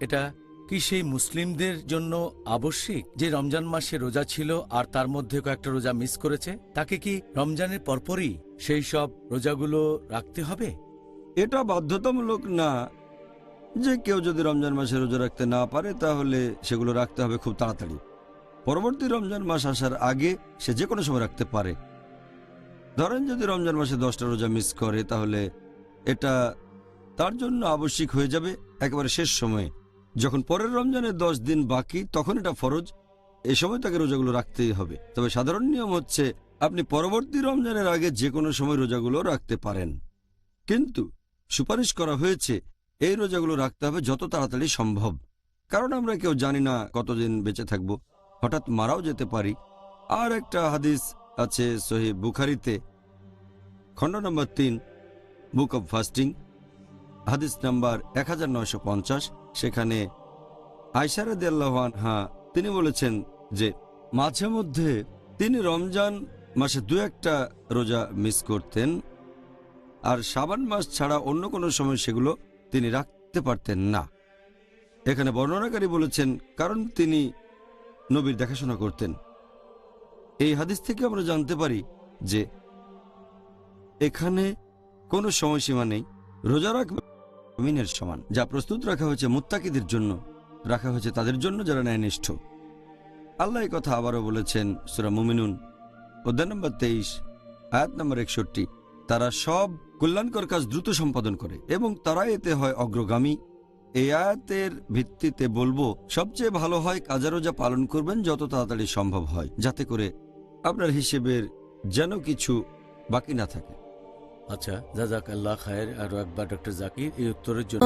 এটা কি সেই মুসলিমদের জন্য আবশ্যিক যে রমজান মাসে রোজা ছিল আর তার মধ্যে কয়েকটা রোজা মিস করেছে, তাকে কি রমজানের পরপরই সেই সব রোজাগুলো রাখতে হবে? এটা বাধ্যতামূলক না যে কেউ যদি রমজান মাসে রোজা রাখতে না পারে তাহলে সেগুলো রাখতে হবে খুব তাড়াতাড়ি। পরবর্তী রমজান মাস আসার আগে সে যে কোনো সময় রাখতে পারে। ধরেন যদি রমজান মাসে 10টা রোজা মিস করে তাহলে এটা তার জন্য আবশ্যিক হয়ে যাবে একেবারে শেষ সময়ে, যখন পরের রমজানের 10 দিন বাকি তখন এটা ফরজ। এ সময় তাকে রোজাগুলো রাখতেই হবে। তবে সাধারণ নিয়ম হচ্ছে আপনি পরবর্তী রমজানের আগে যে কোনো সময় রোজাগুলো রাখতে পারেন, কিন্তু সুপারিশ করা হয়েছে এই রোজাগুলো রাখতে হবে যত তাড়াতাড়ি সম্ভব, কারণ আমরা কেউ জানি না কতদিন বেঁচে থাকব, হঠাৎ মারাও যেতে পারি। আর একটা হাদিস আছে সহিহ বুখারীতে, খণ্ড নম্বর 3, বুক অব ফাস্টিং, হাদিস নাম্বার 1950। সেখানে আয়েশা রাদিয়াল্লাহু আনহা তিনি বলেছেন যে মাঝে মধ্যে তিনি রমজান মাসে 2-1টা রোজা মিস করতেন, আর শাবান মাস ছাড়া অন্য কোনো সময় সেগুলো তিনি রাখতে পারতেন না। এখানে বর্ণনাকারী বলেছেন কারণ তিনি নবীর দেখাশোনা করতেন। এই হাদিস থেকে আমরা জানতে পারি যে এখানে কোনো সময়সীমা নেই। রোজা রাখা মুমিনের সমান, যা প্রস্তুত রাখা হয়েছে মুত্তাকিদের জন্য, রাখা হয়েছে তাদের জন্য যারা ন্যায়নিষ্ঠ। আল্লাহ এই কথা আবারও বলেছেন সূরা মুমিনুন অধ্যায় নম্বর 23 আয়াত নম্বর 61, তারা সব কল্যাণকর কাজ দ্রুত সম্পাদন করে এবং তারা এতে হয় অগ্রগামী। এই আয়াতের ভিত্তিতে বলবো সবচেয়ে ভালো হয় কাজা রোজা পালন করবেন যত তাড়াতাড়ি সম্ভব হয়, যাতে করে আপনার হিসেবের যেন কিছু বাকি না থাকে। আচ্ছা, জাযাকাল্লাহ খায়ের। আরো একবার ডক্টর জাকির এই উত্তরের জন্য।